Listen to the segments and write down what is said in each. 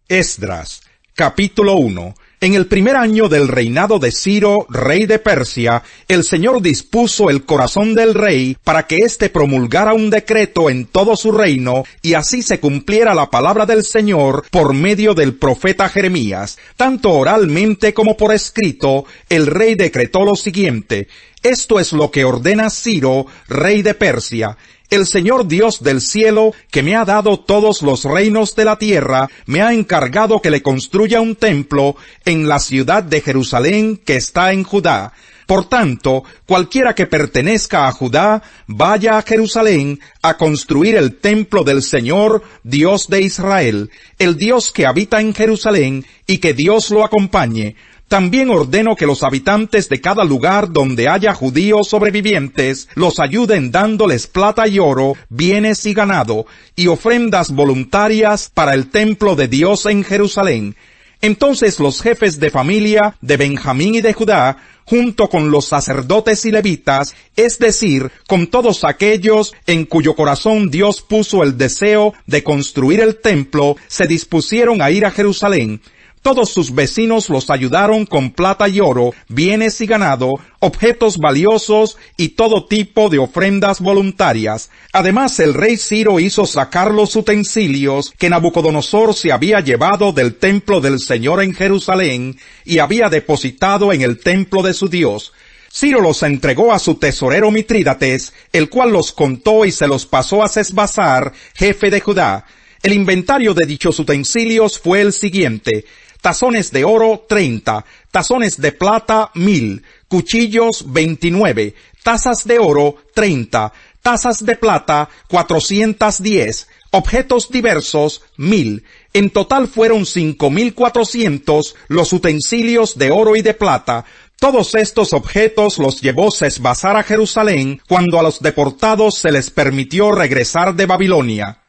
Esdras, capítulo 1. En el primer año del reinado de Ciro, rey de Persia, el Señor dispuso el corazón del rey para que éste promulgara un decreto en todo su reino, y así se cumpliera la palabra del Señor por medio del profeta Jeremías. Tanto oralmente como por escrito, el rey decretó lo siguiente: esto es lo que ordena Ciro, rey de Persia. El Señor Dios del cielo, que me ha dado todos los reinos de la tierra, me ha encargado que le construya un templo en la ciudad de Jerusalén que está en Judá. Por tanto, cualquiera que pertenezca a Judá, vaya a Jerusalén a construir el templo del Señor, Dios de Israel, el Dios que habita en Jerusalén, y que Dios lo acompañe. También ordeno que los habitantes de cada lugar donde haya judíos sobrevivientes los ayuden dándoles plata y oro, bienes y ganado, y ofrendas voluntarias para el templo de Dios en Jerusalén. Entonces los jefes de familia de Benjamín y de Judá, junto con los sacerdotes y levitas, es decir, con todos aquellos en cuyo corazón Dios puso el deseo de construir el templo, se dispusieron a ir a Jerusalén. Todos sus vecinos los ayudaron con plata y oro, bienes y ganado, objetos valiosos y todo tipo de ofrendas voluntarias. Además, el rey Ciro hizo sacar los utensilios que Nabucodonosor se había llevado del templo del Señor en Jerusalén y había depositado en el templo de su Dios. Ciro los entregó a su tesorero Mitrídates, el cual los contó y se los pasó a Sesbassar, jefe de Judá. El inventario de dichos utensilios fue el siguiente: tazones de oro 30, tazones de plata 1000, cuchillos 29, tazas de oro 30, tazas de plata 410, objetos diversos 1000. En total fueron 5400 los utensilios de oro y de plata. Todos estos objetos los llevó Sesbassar a Jerusalén cuando a los deportados se les permitió regresar de Babilonia.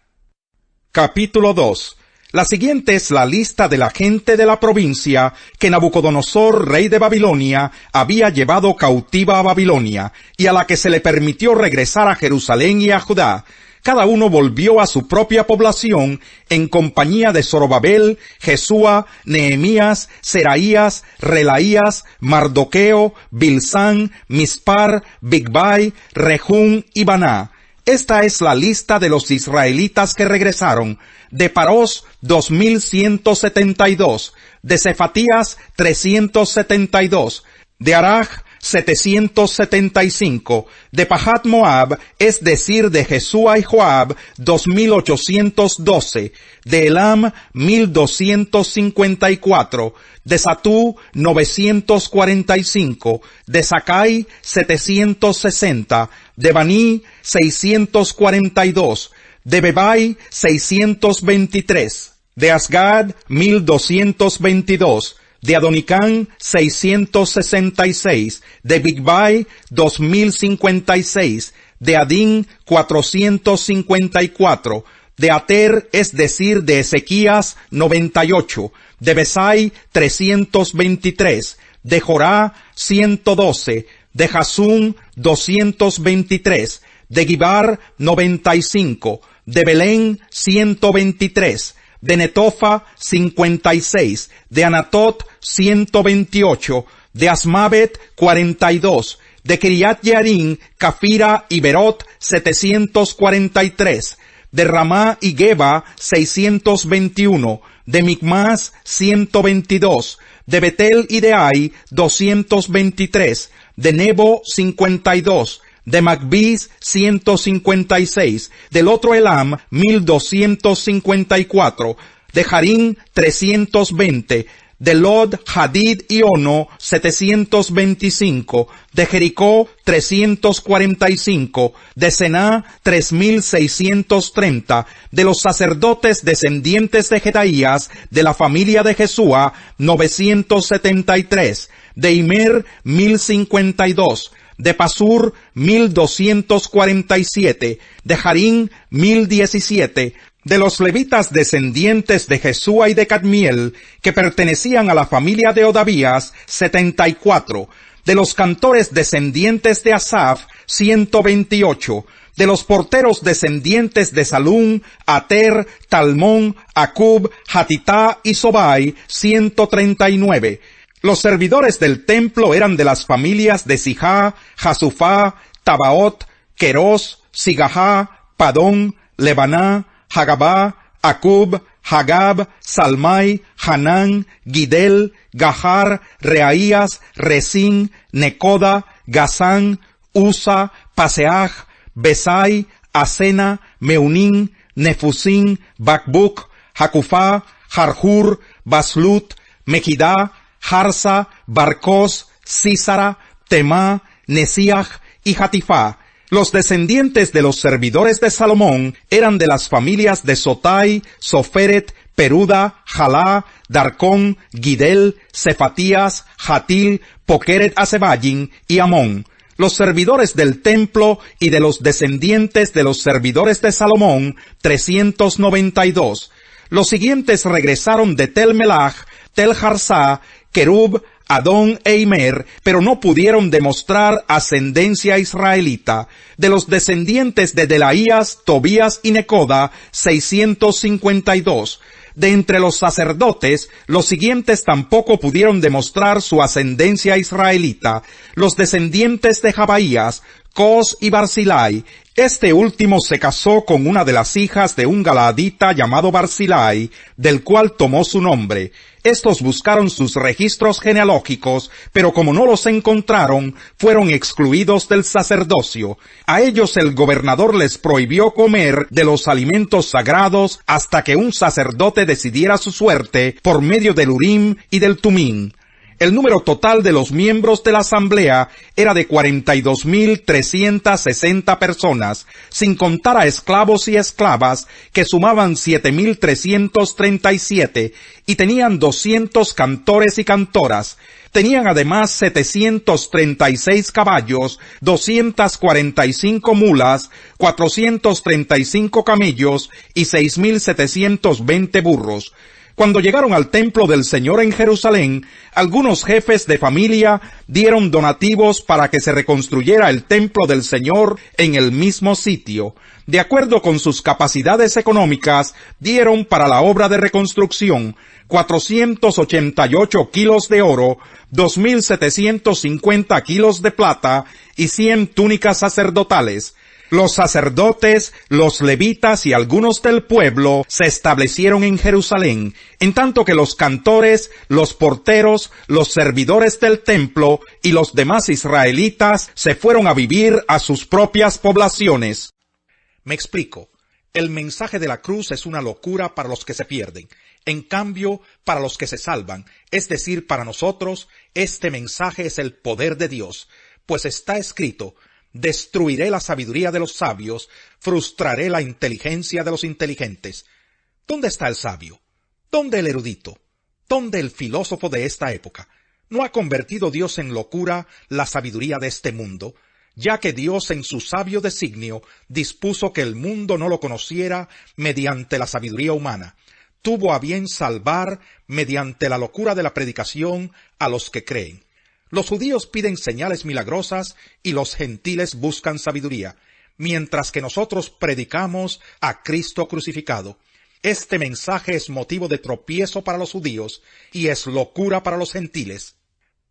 Capítulo 2. La siguiente es la lista de la gente de la provincia que Nabucodonosor, rey de Babilonia, había llevado cautiva a Babilonia, y a la que se le permitió regresar a Jerusalén y a Judá. Cada uno volvió a su propia población en compañía de Zorobabel, Jesúa, Nehemías, Seraías, Relaías, Mardoqueo, Bilsán, Mispar, Bigvai, Rehum y Baná. Esta es la lista de los israelitas que regresaron: de Parós 2172, de Cefatías 372, de Araj 775, de Pahat Moab, es decir, de Jesúa y Joab 2812, de Elam 1254, de Satú 945, de Sakai 760, de Baní 642, de Bebai 623, de Asgad 1222, de Adonicán 666, de Bigvai 2056, de Adín 454, de Ater, es decir, de Ezequías 98, de Besai 323, de Jorá 112, de Jasún 223, de Gibar 95, de Belén 123, de Netofa 56, de Anatot 128, de Asmavet 42, de Kiriat Jearim, Cafira y Berot 743, de Ramá y Geba 621, de Micmas 122, de Betel y de Ai 223, de Nebo 52, de Magbis 156, del otro Elam 1254, de Harim 320, de Lod, Hadid y Ono 725, de Jericó 345, de Sená 3630, de los sacerdotes descendientes de Jedaías, de la familia de Jesúa 973, de Imer 1052, de Pasur 1247, de Harim 1017, de los levitas descendientes de Jesúa y de Cadmiel, que pertenecían a la familia de Odavías, 74, de los cantores descendientes de Asaf, 128, De los porteros descendientes de Salum, Ater, Talmón, Acub, Hatitá y Sobai, 139. Los servidores del templo eran de las familias de Sijá, Jasufá, Tabaot, Querós, Sigahá, Padón, Lebaná, Hagabá, Acub, Hagab, Salmai, Hanán, Gidel, Gahar, Reaías, Resín, Necoda, Gazán, Usa, Paseaj, Besai, Asena, Meunín, Nefusín, Bakbuk, Jacufá, Jarjur, Baslut, Mejidá, Jarsa, Barcós, Sísara, Temá, Nesiaj y Hatifá. Los descendientes de los servidores de Salomón eran de las familias de Sotai, Soferet, Peruda, Jalá, Darcón, Gidel, Cefatías, Jatil, Pokeret Asebayin y Amón. Los servidores del templo y de los descendientes de los servidores de Salomón, 392. Los siguientes regresaron de Tel Melach, Tel Harsá, Kerub, Adón e Imer, pero no pudieron demostrar ascendencia israelita. De los descendientes de Delaías, Tobías y Necoda, 652. De entre los sacerdotes, los siguientes tampoco pudieron demostrar su ascendencia israelita. Los descendientes de Jabaías, Cos y Barzilai. Este último se casó con una de las hijas de un galaadita llamado Barzilai, del cual tomó su nombre. Estos buscaron sus registros genealógicos, pero como no los encontraron, fueron excluidos del sacerdocio. A ellos el gobernador les prohibió comer de los alimentos sagrados hasta que un sacerdote decidiera su suerte por medio del Urim y del Tumim. El número total de los miembros de la asamblea era de 42.360 personas, sin contar a esclavos y esclavas, que sumaban 7.337, y tenían 200 cantores y cantoras. Tenían además 736 caballos, 245 mulas, 435 camellos y 6.720 burros. Cuando llegaron al templo del Señor en Jerusalén, algunos jefes de familia dieron donativos para que se reconstruyera el templo del Señor en el mismo sitio. De acuerdo con sus capacidades económicas, dieron para la obra de reconstrucción 488 kilos de oro, 2.750 kilos de plata y 100 túnicas sacerdotales. Los sacerdotes, los levitas y algunos del pueblo se establecieron en Jerusalén, en tanto que los cantores, los porteros, los servidores del templo y los demás israelitas se fueron a vivir a sus propias poblaciones. Me explico. El mensaje de la cruz es una locura para los que se pierden. En cambio, para los que se salvan, es decir, para nosotros, este mensaje es el poder de Dios, pues está escrito: destruiré la sabiduría de los sabios, frustraré la inteligencia de los inteligentes. ¿Dónde está el sabio? ¿Dónde el erudito? ¿Dónde el filósofo de esta época? ¿No ha convertido Dios en locura la sabiduría de este mundo, ya que Dios en su sabio designio dispuso que el mundo no lo conociera mediante la sabiduría humana? Tuvo a bien salvar mediante la locura de la predicación a los que creen. Los judíos piden señales milagrosas y los gentiles buscan sabiduría, mientras que nosotros predicamos a Cristo crucificado. Este mensaje es motivo de tropiezo para los judíos y es locura para los gentiles.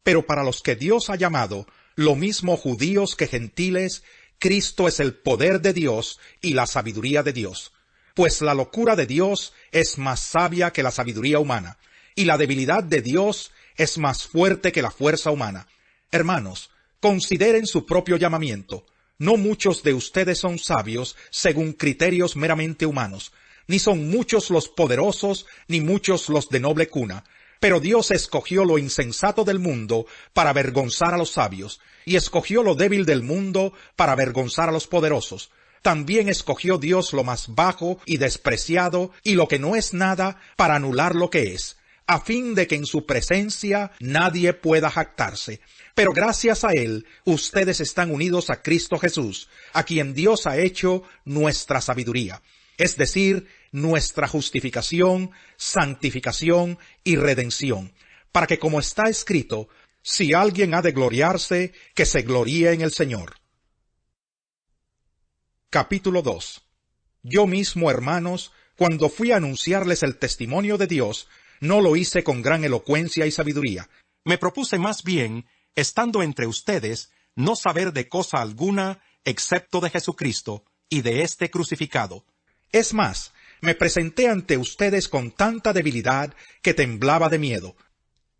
Pero para los que Dios ha llamado, lo mismo judíos que gentiles, Cristo es el poder de Dios y la sabiduría de Dios. Pues la locura de Dios es más sabia que la sabiduría humana, y la debilidad de Dios es más fuerte que la fuerza humana. Hermanos, consideren su propio llamamiento. No muchos de ustedes son sabios según criterios meramente humanos, ni son muchos los poderosos, ni muchos los de noble cuna. Pero Dios escogió lo insensato del mundo para avergonzar a los sabios, y escogió lo débil del mundo para avergonzar a los poderosos. También escogió Dios lo más bajo y despreciado, y lo que no es nada, para anular lo que es, a fin de que en su presencia nadie pueda jactarse. Pero gracias a Él, ustedes están unidos a Cristo Jesús, a quien Dios ha hecho nuestra sabiduría, es decir, nuestra justificación, santificación y redención, para que, como está escrito, si alguien ha de gloriarse, que se gloríe en el Señor. Capítulo 2. Yo mismo, hermanos, cuando fui a anunciarles el testimonio de Dios, no lo hice con gran elocuencia y sabiduría. Me propuse más bien, estando entre ustedes, no saber de cosa alguna, excepto de Jesucristo y de este crucificado. Es más, me presenté ante ustedes con tanta debilidad que temblaba de miedo.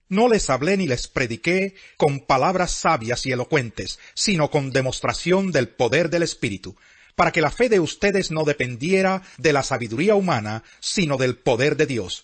No les hablé ni les prediqué con palabras sabias y elocuentes, sino con demostración del poder del Espíritu, para que la fe de ustedes no dependiera de la sabiduría humana, sino del poder de Dios.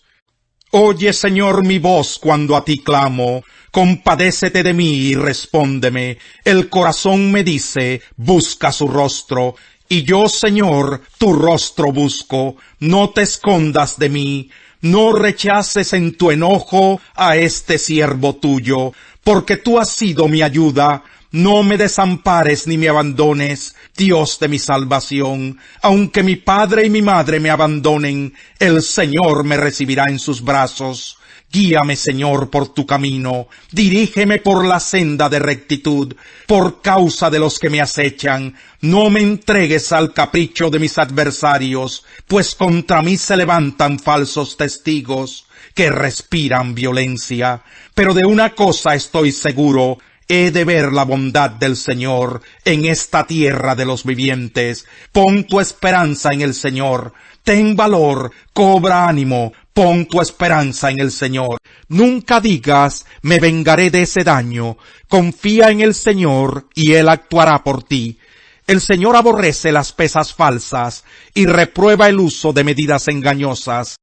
Oye, Señor, mi voz cuando a ti clamo, compadécete de mí y respóndeme. El corazón me dice, busca su rostro, y yo, Señor, tu rostro busco. No te escondas de mí, no rechaces en tu enojo a este siervo tuyo, porque tú has sido mi ayuda. No me desampares ni me abandones, Dios de mi salvación. Aunque mi padre y mi madre me abandonen, el Señor me recibirá en sus brazos. Guíame, Señor, por tu camino, dirígeme por la senda de rectitud, por causa de los que me acechan. No me entregues al capricho de mis adversarios, pues contra mí se levantan falsos testigos que respiran violencia. Pero de una cosa estoy seguro: he de ver la bondad del Señor en esta tierra de los vivientes. Pon tu esperanza en el Señor. Ten valor, cobra ánimo, pon tu esperanza en el Señor. Nunca digas, me vengaré de ese daño. Confía en el Señor y Él actuará por ti. El Señor aborrece las pesas falsas y reprueba el uso de medidas engañosas.